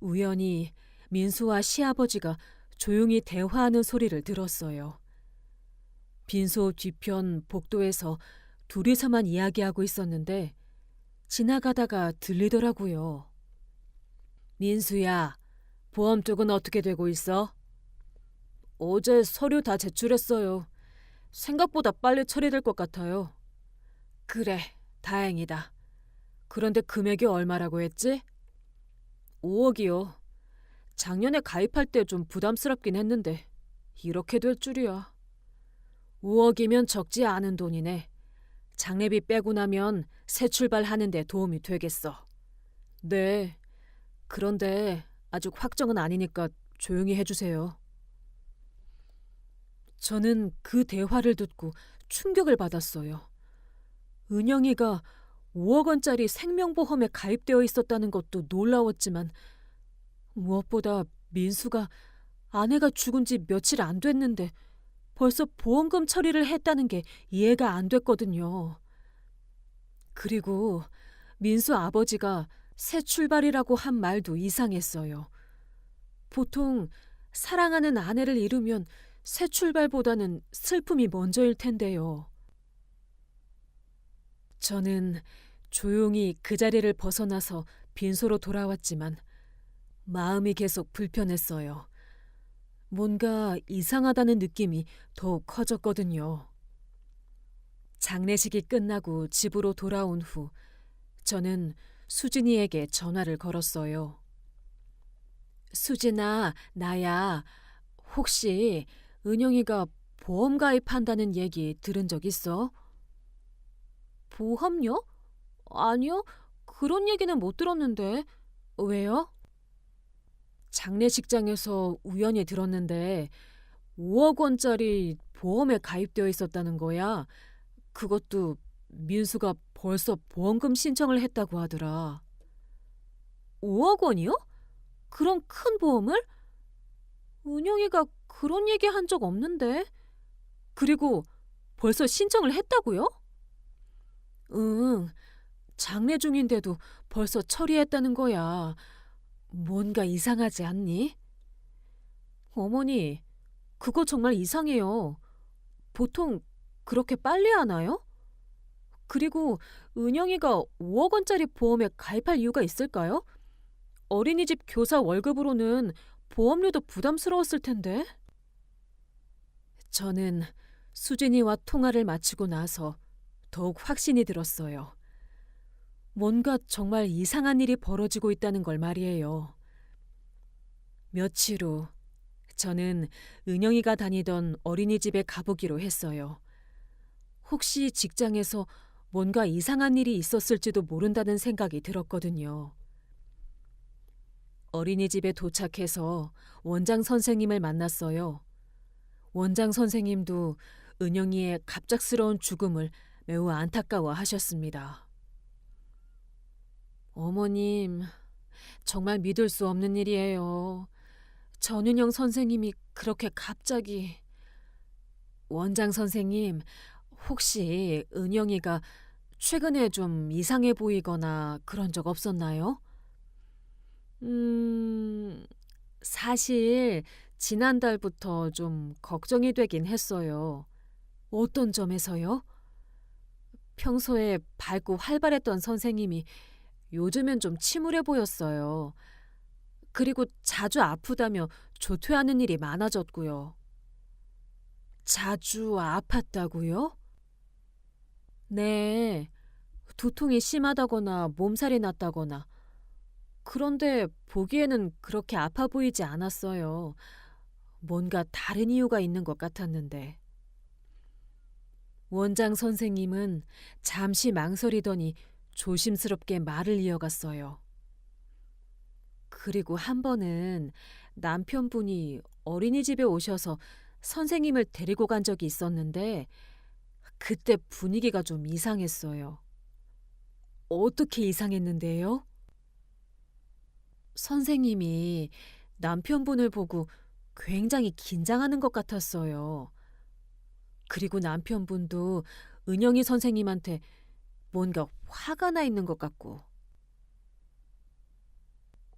우연히 민수와 시아버지가 조용히 대화하는 소리를 들었어요. 빈소 뒤편 복도에서 둘이서만 이야기하고 있었는데 지나가다가 들리더라고요. 민수야, 보험 쪽은 어떻게 되고 있어? 어제 서류 다 제출했어요. 생각보다 빨리 처리될 것 같아요. 그래, 다행이다. 그런데 금액이 얼마라고 했지? 5억이요. 작년에 가입할 때 좀 부담스럽긴 했는데 이렇게 될 줄이야. 5억이면 적지 않은 돈이네. 장례비 빼고 나면 새 출발하는 데 도움이 되겠어. 네. 그런데 아직 확정은 아니니까 조용히 해주세요. 저는 그 대화를 듣고 충격을 받았어요. 은영이가 5억 원짜리 생명보험에 가입되어 있었다는 것도 놀라웠지만 무엇보다 민수가 아내가 죽은 지 며칠 안 됐는데 벌써 보험금 처리를 했다는 게 이해가 안 됐거든요. 그리고 민수 아버지가 새 출발이라고 한 말도 이상했어요. 보통 사랑하는 아내를 잃으면 새 출발보다는 슬픔이 먼저일 텐데요. 저는 조용히 그 자리를 벗어나서 빈소로 돌아왔지만 마음이 계속 불편했어요. 뭔가 이상하다는 느낌이 더욱 커졌거든요. 장례식이 끝나고 집으로 돌아온 후 저는 수진이에게 전화를 걸었어요. 수진아, 나야. 혹시 은영이가 보험 가입한다는 얘기 들은 적 있어? 보험료? 아니요. 그런 얘기는 못 들었는데. 왜요? 장례식장에서 우연히 들었는데 5억 원짜리 보험에 가입되어 있었다는 거야. 그것도 민수가 벌써 보험금 신청을 했다고 하더라. 5억 원이요? 그런 큰 보험을? 은영이가 그런 얘기 한 적 없는데. 그리고 벌써 신청을 했다고요? 응, 장례 중인데도 벌써 처리했다는 거야. 뭔가 이상하지 않니? 어머니, 그거 정말 이상해요. 보통 그렇게 빨리 하나요? 그리고 은영이가 5억 원짜리 보험에 가입할 이유가 있을까요? 어린이집 교사 월급으로는 보험료도 부담스러웠을 텐데. 저는 수진이와 통화를 마치고 나서 더욱 확신이 들었어요. 뭔가 정말 이상한 일이 벌어지고 있다는 걸 말이에요. 며칠 후 저는 은영이가 다니던 어린이집에 가보기로 했어요. 혹시 직장에서 뭔가 이상한 일이 있었을지도 모른다는 생각이 들었거든요. 어린이집에 도착해서 원장 선생님을 만났어요. 원장 선생님도 은영이의 갑작스러운 죽음을 매우 안타까워하셨습니다. 어머님, 정말 믿을 수 없는 일이에요. 전윤영 선생님이 그렇게 갑자기... 원장 선생님, 혹시 은영이가 최근에 좀 이상해 보이거나 그런 적 없었나요? 사실 지난달부터 좀 걱정이 되긴 했어요. 어떤 점에서요? 평소에 밝고 활발했던 선생님이 요즘엔 좀 침울해 보였어요. 그리고 자주 아프다며 조퇴하는 일이 많아졌고요. 자주 아팠다고요? 네, 두통이 심하다거나 몸살이 났다거나. 그런데 보기에는 그렇게 아파 보이지 않았어요. 뭔가 다른 이유가 있는 것 같았는데. 원장 선생님은 잠시 망설이더니 조심스럽게 말을 이어갔어요. 그리고 한 번은 남편분이 어린이집에 오셔서 선생님을 데리고 간 적이 있었는데 그때 분위기가 좀 이상했어요. 어떻게 이상했는데요? 선생님이 남편분을 보고 굉장히 긴장하는 것 같았어요. 그리고 남편분도 은영이 선생님한테 뭔가 화가 나 있는 것 같고.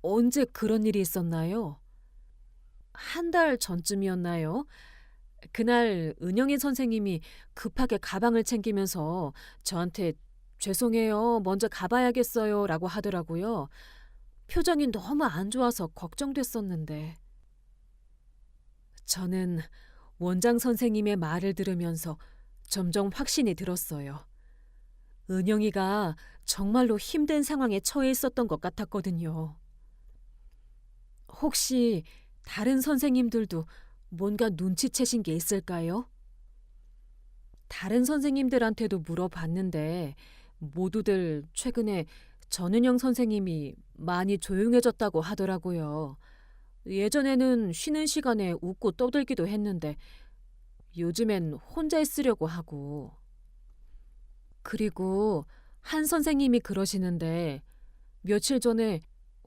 언제 그런 일이 있었나요? 한 달 전쯤이었나요? 그날 은영이 선생님이 급하게 가방을 챙기면서 저한테 죄송해요, 먼저 가봐야겠어요 라고 하더라고요. 표정이 너무 안 좋아서 걱정됐었는데. 저는 원장 선생님의 말을 들으면서 점점 확신이 들었어요. 은영이가 정말로 힘든 상황에 처해 있었던 것 같았거든요. 혹시 다른 선생님들도 뭔가 눈치채신 게 있을까요? 다른 선생님들한테도 물어봤는데 모두들 최근에 전은영 선생님이 많이 조용해졌다고 하더라고요. 예전에는 쉬는 시간에 웃고 떠들기도 했는데 요즘엔 혼자 있으려고 하고. 그리고 한 선생님이 그러시는데 며칠 전에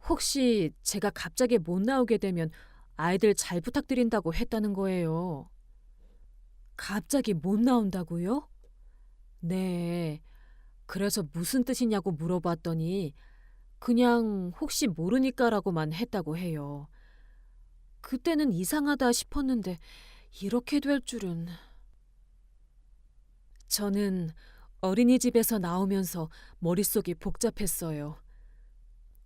혹시 제가 갑자기 못 나오게 되면 아이들 잘 부탁드린다고 했다는 거예요. 갑자기 못 나온다고요? 네. 그래서 무슨 뜻이냐고 물어봤더니 그냥 혹시 모르니까라고만 했다고 해요. 그때는 이상하다 싶었는데 이렇게 될 줄은. 저는 어린이집에서 나오면서 머릿속이 복잡했어요.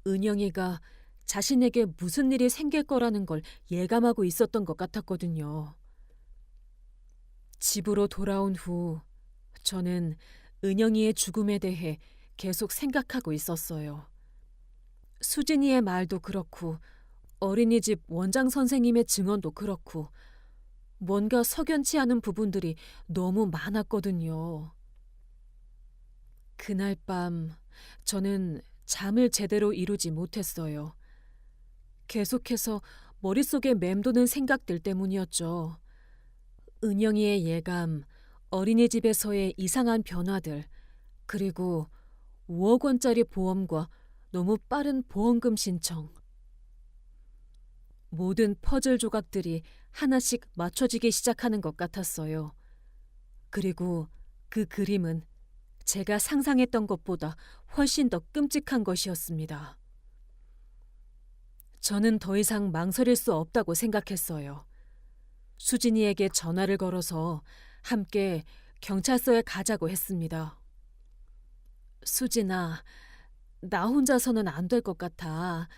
은영이가 자신에게 무슨 일이 생길 거라는 걸 예감하고 있었던 것 같았거든요. 집으로 돌아온 후 저는 은영이의 죽음에 대해 계속 생각하고 있었어요. 수진이의 말도 그렇고 어린이집 원장 선생님의 증언도 그렇고 뭔가 석연치 않은 부분들이 너무 많았거든요. 그날 밤 저는 잠을 제대로 이루지 못했어요. 계속해서 머릿속에 맴도는 생각들 때문이었죠. 은영이의 예감, 어린이집에서의 이상한 변화들, 그리고 5억 원짜리 보험과 너무 빠른 보험금 신청. 모든 퍼즐 조각들이 하나씩 맞춰지기 시작하는 것 같았어요. 그리고 그 그림은 제가 상상했던 것보다 훨씬 더 끔찍한 것이었습니다. 저는 더 이상 망설일 수 없다고 생각했어요. 수진이에게 전화를 걸어서 함께 경찰서에 가자고 했습니다. 수진아, 나 혼자서는 안 될 것 같아.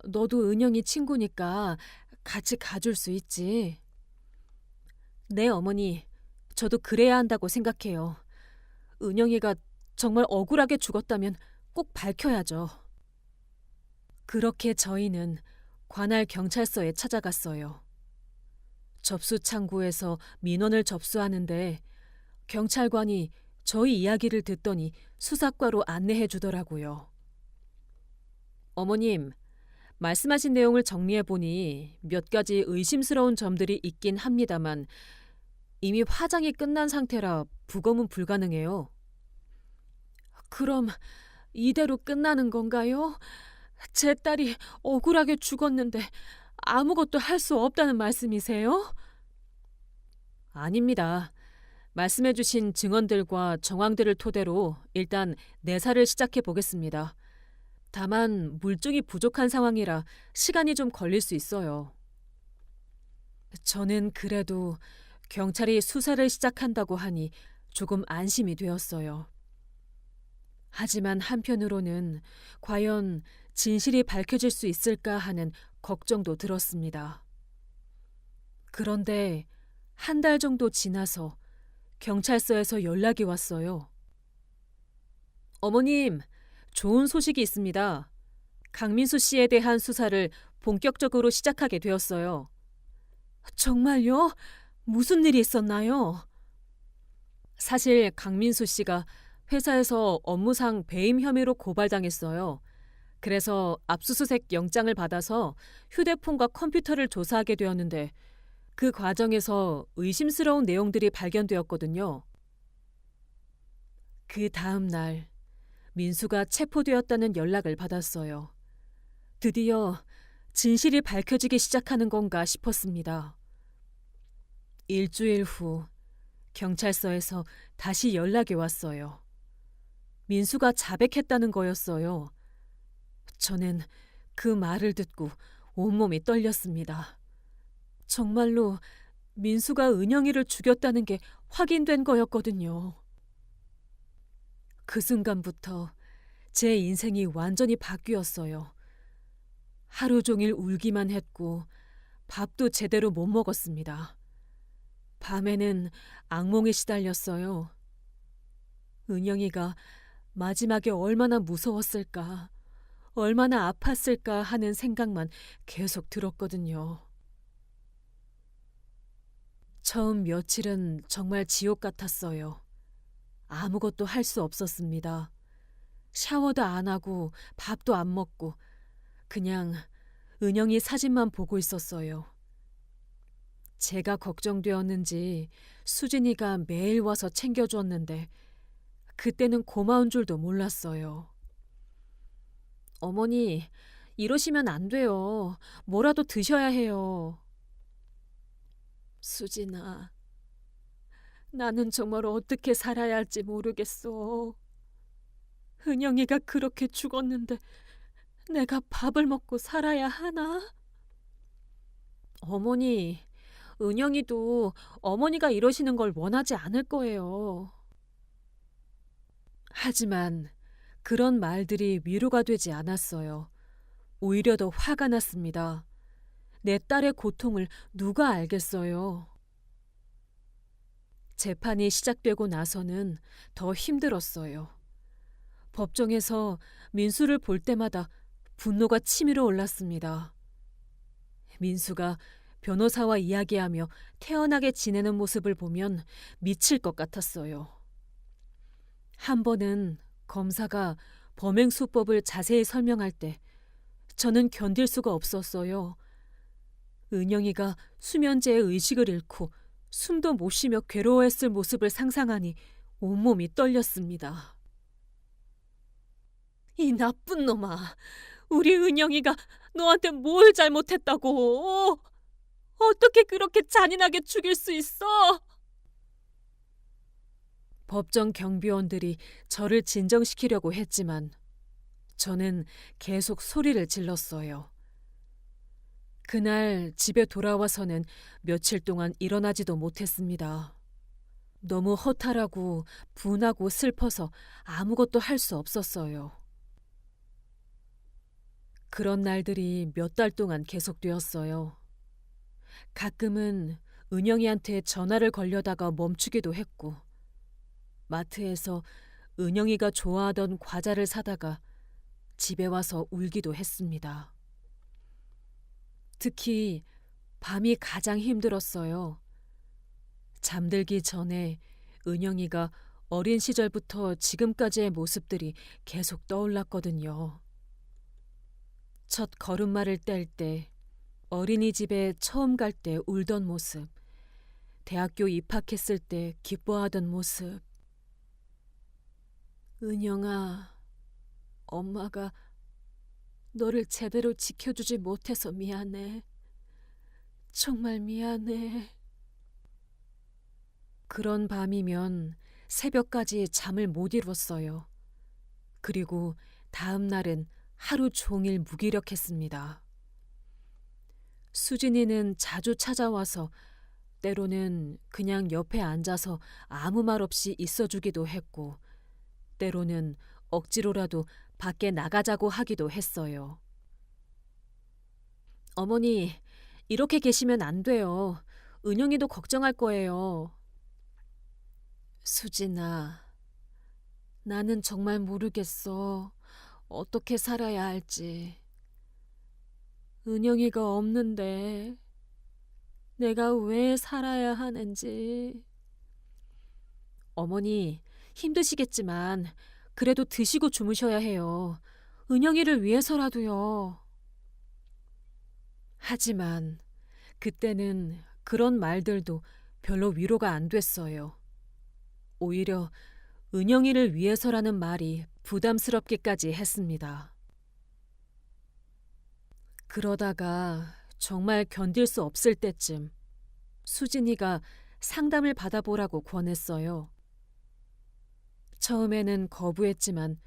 너도 은영이 친구니까 같이 가줄 수 있지? 네, 어머니. 저도 그래야 한다고 생각해요. 은영이가 정말 억울하게 죽었다면 꼭 밝혀야죠. 그렇게 저희는 관할 경찰서에 찾아갔어요. 접수 창구에서 민원을 접수하는데 경찰관이 저희 이야기를 듣더니 수사과로 안내해 주더라고요. 어머님, 말씀하신 내용을 정리해 보니 몇 가지 의심스러운 점들이 있긴 합니다만 이미 화장이 끝난 상태라 부검은 불가능해요. 그럼 이대로 끝나는 건가요? 제 딸이 억울하게 죽었는데 아무것도 할 수 없다는 말씀이세요? 아닙니다. 말씀해주신 증언들과 정황들을 토대로 일단 내사를 시작해 보겠습니다. 다만 물증이 부족한 상황이라 시간이 좀 걸릴 수 있어요. 저는 그래도 경찰이 수사를 시작한다고 하니 조금 안심이 되었어요. 하지만 한편으로는 과연 진실이 밝혀질 수 있을까 하는 걱정도 들었습니다. 그런데 한 달 정도 지나서 경찰서에서 연락이 왔어요. 어머님, 좋은 소식이 있습니다. 강민수 씨에 대한 수사를 본격적으로 시작하게 되었어요. 정말요? 무슨 일이 있었나요? 사실 강민수 씨가 회사에서 업무상 배임 혐의로 고발당했어요. 그래서 압수수색 영장을 받아서 휴대폰과 컴퓨터를 조사하게 되었는데 그 과정에서 의심스러운 내용들이 발견되었거든요. 그 다음 날 민수가 체포되었다는 연락을 받았어요. 드디어 진실이 밝혀지기 시작하는 건가 싶었습니다. 일주일 후 경찰서에서 다시 연락이 왔어요. 민수가 자백했다는 거였어요. 저는 그 말을 듣고 온몸이 떨렸습니다. 정말로 민수가 은영이를 죽였다는 게 확인된 거였거든요. 그 순간부터 제 인생이 완전히 바뀌었어요. 하루 종일 울기만 했고 밥도 제대로 못 먹었습니다. 밤에는 악몽에 시달렸어요. 은영이가 마지막에 얼마나 무서웠을까, 얼마나 아팠을까 하는 생각만 계속 들었거든요. 처음 며칠은 정말 지옥 같았어요. 아무것도 할 수 없었습니다. 샤워도 안 하고 밥도 안 먹고 그냥 은영이 사진만 보고 있었어요. 제가 걱정되었는지 수진이가 매일 와서 챙겨주었는데 그때는 고마운 줄도 몰랐어요. 어머니, 이러시면 안 돼요. 뭐라도 드셔야 해요. 수진아, 나는 정말 어떻게 살아야 할지 모르겠어. 은영이가 그렇게 죽었는데 내가 밥을 먹고 살아야 하나? 어머니, 은영이도 어머니가 이러시는 걸 원하지 않을 거예요. 하지만 그런 말들이 위로가 되지 않았어요. 오히려 더 화가 났습니다. 내 딸의 고통을 누가 알겠어요. 재판이 시작되고 나서는 더 힘들었어요. 법정에서 민수를 볼 때마다 분노가 치밀어 올랐습니다. 민수가 변호사와 이야기하며 태연하게 지내는 모습을 보면 미칠 것 같았어요. 한 번은 검사가 범행 수법을 자세히 설명할 때 저는 견딜 수가 없었어요. 은영이가 수면제의 의식을 잃고 숨도 못 쉬며 괴로워했을 모습을 상상하니 온몸이 떨렸습니다. 이 나쁜 놈아, 우리 은영이가 너한테 뭘 잘못했다고? 어떻게 그렇게 잔인하게 죽일 수 있어? 법정 경비원들이 저를 진정시키려고 했지만 저는 계속 소리를 질렀어요. 그날 집에 돌아와서는 며칠 동안 일어나지도 못했습니다. 너무 허탈하고 분하고 슬퍼서 아무것도 할 수 없었어요. 그런 날들이 몇 달 동안 계속되었어요. 가끔은 은영이한테 전화를 걸려다가 멈추기도 했고, 마트에서 은영이가 좋아하던 과자를 사다가 집에 와서 울기도 했습니다. 특히 밤이 가장 힘들었어요. 잠들기 전에 은영이가 어린 시절부터 지금까지의 모습들이 계속 떠올랐거든요. 첫 걸음마를 뗄 때, 어린이집에 처음 갈 때 울던 모습, 대학교 입학했을 때 기뻐하던 모습. 은영아, 엄마가 너를 제대로 지켜주지 못해서 미안해. 정말 미안해. 그런 밤이면 새벽까지 잠을 못 이뤘어요. 그리고 다음 날은 하루 종일 무기력했습니다. 수진이는 자주 찾아와서 때로는 그냥 옆에 앉아서 아무 말 없이 있어주기도 했고, 때로는 억지로라도 밖에 나가자고 하기도 했어요. 어머니, 이렇게 계시면 안 돼요. 은영이도 걱정할 거예요. 수진아, 나는 정말 모르겠어. 어떻게 살아야 할지. 은영이가 없는데 내가 왜 살아야 하는지. 어머니, 힘드시겠지만 그래도 드시고 주무셔야 해요. 은영이를 위해서라도요. 하지만 그때는 그런 말들도 별로 위로가 안 됐어요. 오히려 은영이를 위해서라는 말이 부담스럽기까지 했습니다. 그러다가 정말 견딜 수 없을 때쯤 수진이가 상담을 받아보라고 권했어요. 처음에는 거부했지만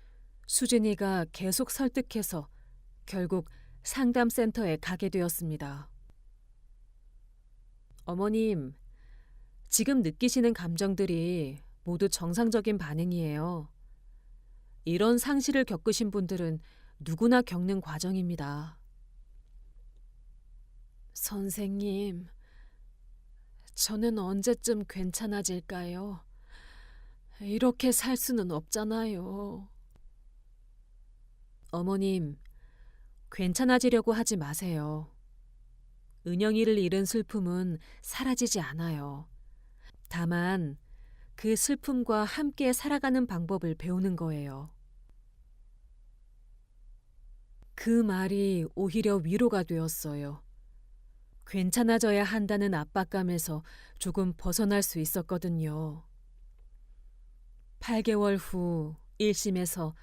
수진이가 계속 설득해서 결국 상담센터에 가게 되었습니다. 어머님, 지금 느끼시는 감정들이 모두 정상적인 반응이에요. 이런 상실을 겪으신 분들은 누구나 겪는 과정입니다. 선생님, 저는 언제쯤 괜찮아질까요? 이렇게 살 수는 없잖아요. 어머님, 괜찮아지려고 하지 마세요. 은영이를 잃은 슬픔은 사라지지 않아요. 다만 그 슬픔과 함께 살아가는 방법을 배우는 거예요. 그 말이 오히려 위로가 되었어요. 괜찮아져야 한다는 압박감에서 조금 벗어날 수 있었거든요. 8개월 후 1심에서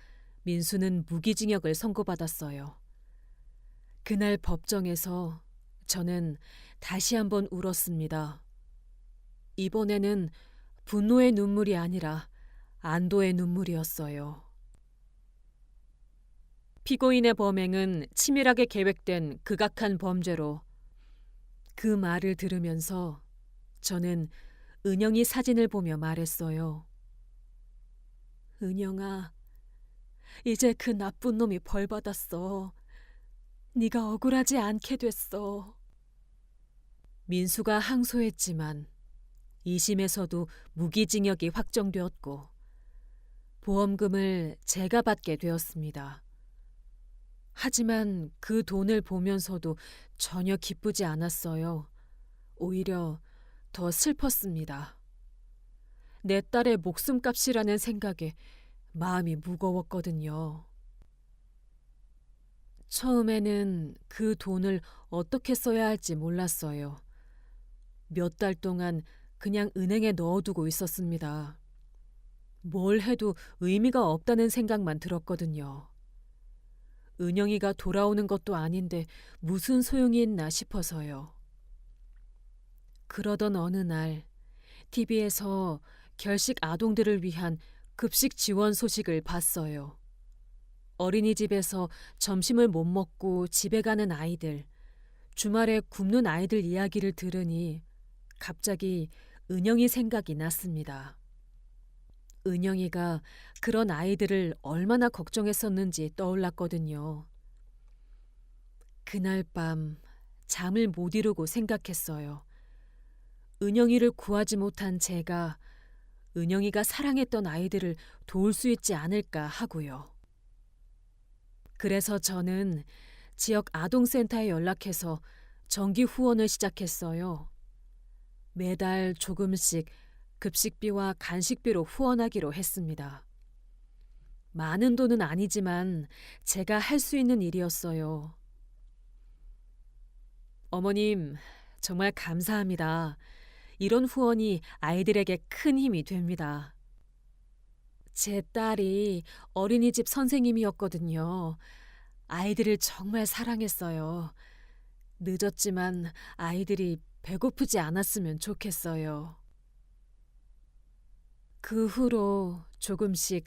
민수는 무기징역을 선고받았어요. 그날 법정에서 저는 다시 한번 울었습니다. 이번에는 분노의 눈물이 아니라 안도의 눈물이었어요. 피고인의 범행은 치밀하게 계획된 극악한 범죄로 그 말을 들으면서 저는 은영이 사진을 보며 말했어요. 은영아, 이제 그 나쁜 놈이 벌 받았어. 네가 억울하지 않게 됐어. 민수가 항소했지만 2심에서도 무기징역이 확정되었고 보험금을 제가 받게 되었습니다. 하지만 그 돈을 보면서도 전혀 기쁘지 않았어요. 오히려 더 슬펐습니다. 내 딸의 목숨값이라는 생각에 마음이 무거웠거든요. 처음에는 그 돈을 어떻게 써야 할지 몰랐어요. 몇 달 동안 그냥 은행에 넣어두고 있었습니다. 뭘 해도 의미가 없다는 생각만 들었거든요. 은영이가 돌아오는 것도 아닌데 무슨 소용이 있나 싶어서요. 그러던 어느 날 TV에서 결식 아동들을 위한 급식 지원 소식을 봤어요. 어린이집에서 점심을 못 먹고 집에 가는 아이들, 주말에 굶는 아이들 이야기를 들으니 갑자기 은영이 생각이 났습니다. 은영이가 그런 아이들을 얼마나 걱정했었는지 떠올랐거든요. 그날 밤 잠을 못 이루고 생각했어요. 은영이를 구하지 못한 제가 은영이가 사랑했던 아이들을 도울 수 있지 않을까 하고요. 그래서 저는 지역 아동센터에 연락해서 정기 후원을 시작했어요. 매달 조금씩 급식비와 간식비로 후원하기로 했습니다. 많은 돈은 아니지만 제가 할 수 있는 일이었어요. 어머님, 정말 감사합니다. 이런 후원이 아이들에게 큰 힘이 됩니다. 제 딸이 어린이집 선생님이었거든요. 아이들을 정말 사랑했어요. 늦었지만 아이들이 배고프지 않았으면 좋겠어요. 그 후로 조금씩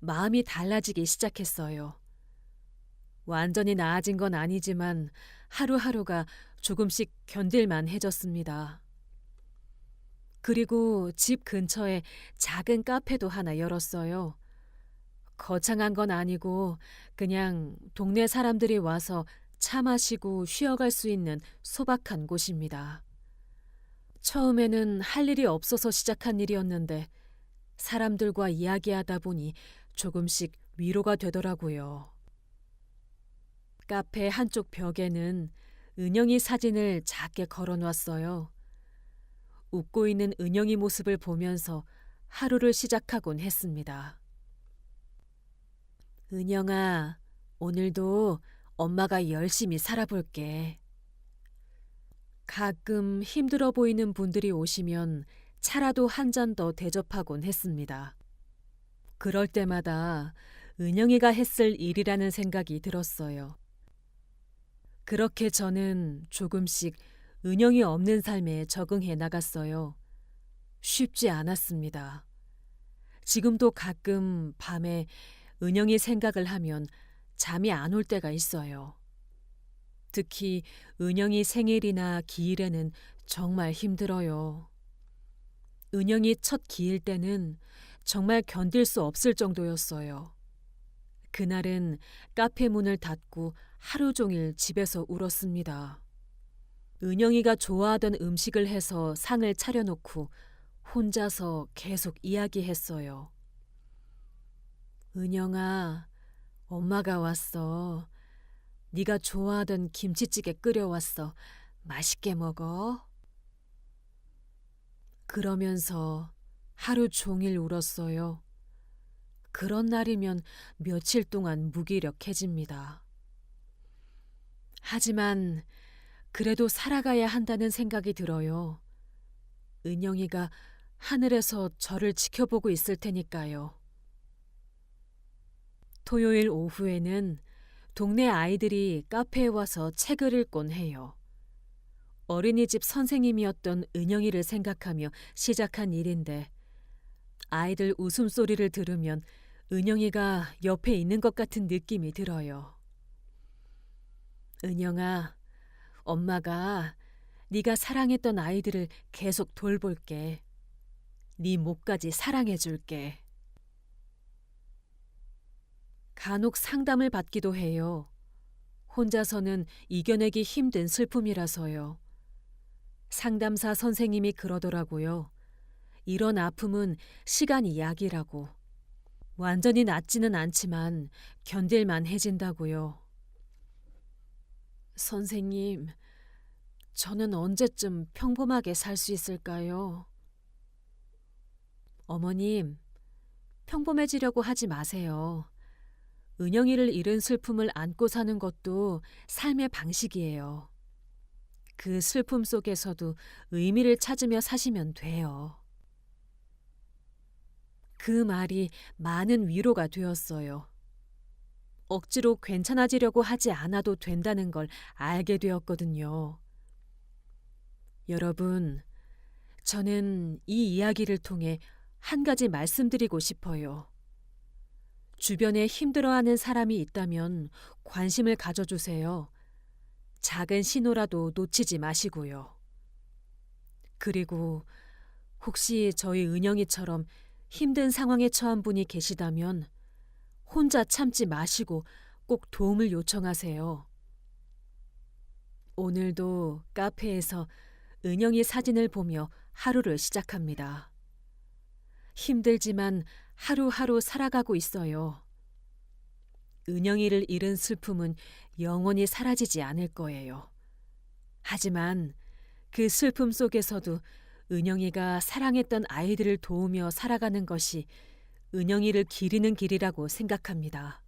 마음이 달라지기 시작했어요. 완전히 나아진 건 아니지만 하루하루가 조금씩 견딜만 해졌습니다. 그리고 집 근처에 작은 카페도 하나 열었어요. 거창한 건 아니고 그냥 동네 사람들이 와서 차 마시고 쉬어갈 수 있는 소박한 곳입니다. 처음에는 할 일이 없어서 시작한 일이었는데 사람들과 이야기하다 보니 조금씩 위로가 되더라고요. 카페 한쪽 벽에는 은영이 사진을 작게 걸어놨어요. 웃고 있는 은영이 모습을 보면서 하루를 시작하곤 했습니다. 은영아, 오늘도 엄마가 열심히 살아볼게. 가끔 힘들어 보이는 분들이 오시면 차라도 한 잔 더 대접하곤 했습니다. 그럴 때마다 은영이가 했을 일이라는 생각이 들었어요. 그렇게 저는 조금씩 은영이 없는 삶에 적응해 나갔어요. 쉽지 않았습니다. 지금도 가끔 밤에 은영이 생각을 하면 잠이 안 올 때가 있어요. 특히 은영이 생일이나 기일에는 정말 힘들어요. 은영이 첫 기일 때는 정말 견딜 수 없을 정도였어요. 그날은 카페 문을 닫고 하루 종일 집에서 울었습니다. 은영이가 좋아하던 음식을 해서 상을 차려놓고 혼자서 계속 이야기했어요. 은영아, 엄마가 왔어. 네가 좋아하던 김치찌개 끓여왔어. 맛있게 먹어. 그러면서 하루 종일 울었어요. 그런 날이면 며칠 동안 무기력해집니다. 하지만 그래도 살아가야 한다는 생각이 들어요. 은영이가 하늘에서 저를 지켜보고 있을 테니까요. 토요일 오후에는 동네 아이들이 카페에 와서 책을 읽곤 해요. 어린이집 선생님이었던 은영이를 생각하며 시작한 일인데 아이들 웃음소리를 들으면 은영이가 옆에 있는 것 같은 느낌이 들어요. 은영아, 엄마가 네가 사랑했던 아이들을 계속 돌볼게. 네 목까지 사랑해줄게. 간혹 상담을 받기도 해요. 혼자서는 이겨내기 힘든 슬픔이라서요. 상담사 선생님이 그러더라고요. 이런 아픔은 시간이 약이라고. 완전히 낫지는 않지만 견딜만 해진다고요. 선생님, 저는 언제쯤 평범하게 살 수 있을까요? 어머님, 평범해지려고 하지 마세요. 은영이를 잃은 슬픔을 안고 사는 것도 삶의 방식이에요. 그 슬픔 속에서도 의미를 찾으며 사시면 돼요. 그 말이 많은 위로가 되었어요. 억지로 괜찮아지려고 하지 않아도 된다는 걸 알게 되었거든요. 여러분, 저는 이 이야기를 통해 한 가지 말씀드리고 싶어요. 주변에 힘들어하는 사람이 있다면 관심을 가져주세요. 작은 신호라도 놓치지 마시고요. 그리고 혹시 저희 은영이처럼 힘든 상황에 처한 분이 계시다면 혼자 참지 마시고 꼭 도움을 요청하세요. 오늘도 카페에서 은영이 사진을 보며 하루를 시작합니다. 힘들지만 하루하루 살아가고 있어요. 은영이를 잃은 슬픔은 영원히 사라지지 않을 거예요. 하지만 그 슬픔 속에서도 은영이가 사랑했던 아이들을 도우며 살아가는 것이 은영이를 기리는 길이라고 생각합니다.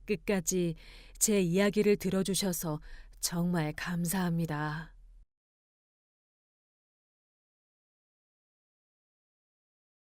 끝까지 제 이야기를 들어주셔서 정말 감사합니다.